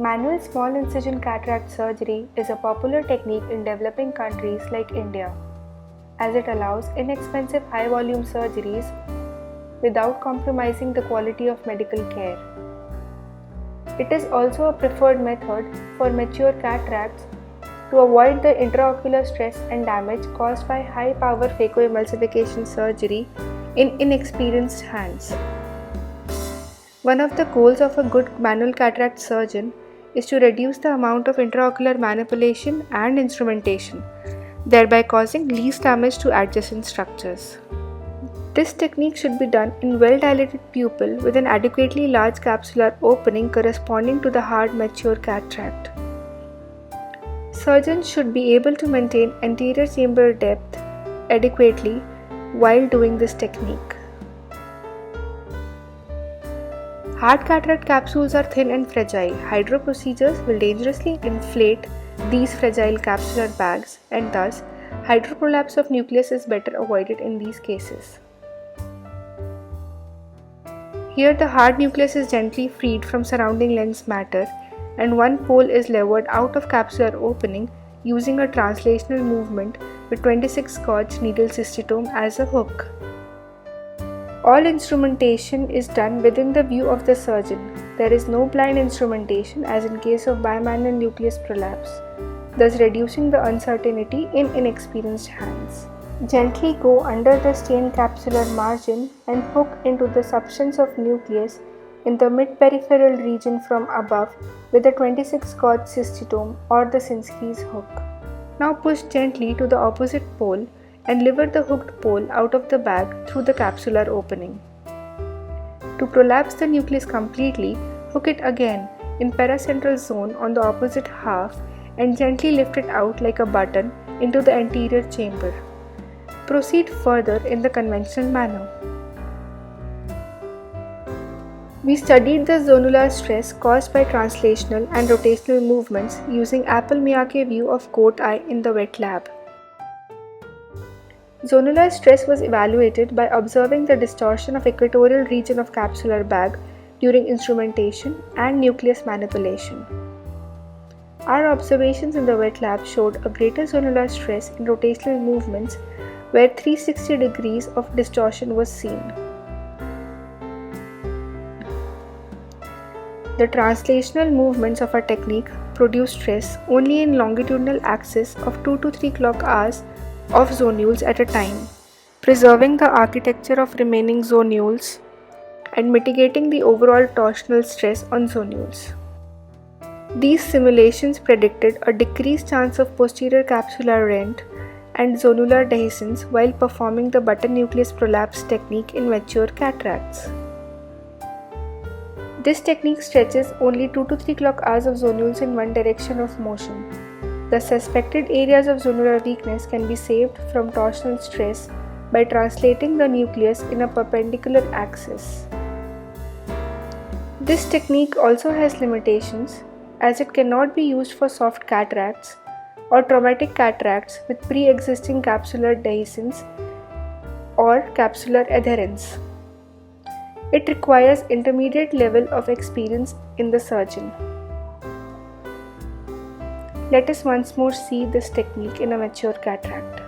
Manual small incision cataract surgery is a popular technique in developing countries like India, as it allows inexpensive high volume surgeries without compromising the quality of medical care. It is also a preferred method for mature cataracts to avoid the intraocular stress and damage caused by high power phacoemulsification surgery in inexperienced hands. One of the goals of a good manual cataract surgeon is to reduce the amount of intraocular manipulation and instrumentation, thereby causing least damage to adjacent structures. This technique should be done in well-dilated pupil with an adequately large capsular opening corresponding to the hard mature cataract. Surgeons should be able to maintain anterior chamber depth adequately while doing this technique. Hard cataract capsules are thin and fragile. Hydro procedures will dangerously inflate these fragile capsular bags, and thus hydroprolapse of nucleus is better avoided in these cases. Here the hard nucleus is gently freed from surrounding lens matter and one pole is levered out of capsular opening using a translational movement with 26 gauge needle cystitome as a hook. All instrumentation is done within the view of the surgeon. There is no blind instrumentation as in case of bimanual nucleus prolapse, thus reducing the uncertainty in inexperienced hands. Gently go under the stained capsular margin and hook into the substance of nucleus in the mid-peripheral region from above with a 26 gauge cystitome or the Sinskey's hook. Now push gently to the opposite pole and lever the hooked pole out of the bag through the capsular opening. To prolapse the nucleus completely, hook it again in paracentral zone on the opposite half and gently lift it out like a button into the anterior chamber. Proceed further in the conventional manner. We studied the zonular stress caused by translational and rotational movements using Appel-Miyake view of coat eye in the wet lab. Zonular stress was evaluated by observing the distortion of equatorial region of capsular bag during instrumentation and nucleus manipulation. Our observations in the wet lab showed a greater zonular stress in rotational movements where 360 degrees of distortion was seen. The translational movements of our technique produce stress only in longitudinal axis of 2 to 3 clock hours of zonules at a time, preserving the architecture of remaining zonules and mitigating the overall torsional stress on zonules. These simulations predicted a decreased chance of posterior capsular rent and zonular dehiscence while performing the button nucleus prolapse technique in mature cataracts. This technique stretches only 2 to 3 clock hours of zonules in one direction of motion. The suspected areas of zonular weakness can be saved from torsional stress by translating the nucleus in a perpendicular axis. This technique also has limitations as it cannot be used for soft cataracts or traumatic cataracts with pre-existing capsular dehiscence or capsular adherence. It requires intermediate level of experience in the surgeon. Let us once more see this technique in a mature cataract.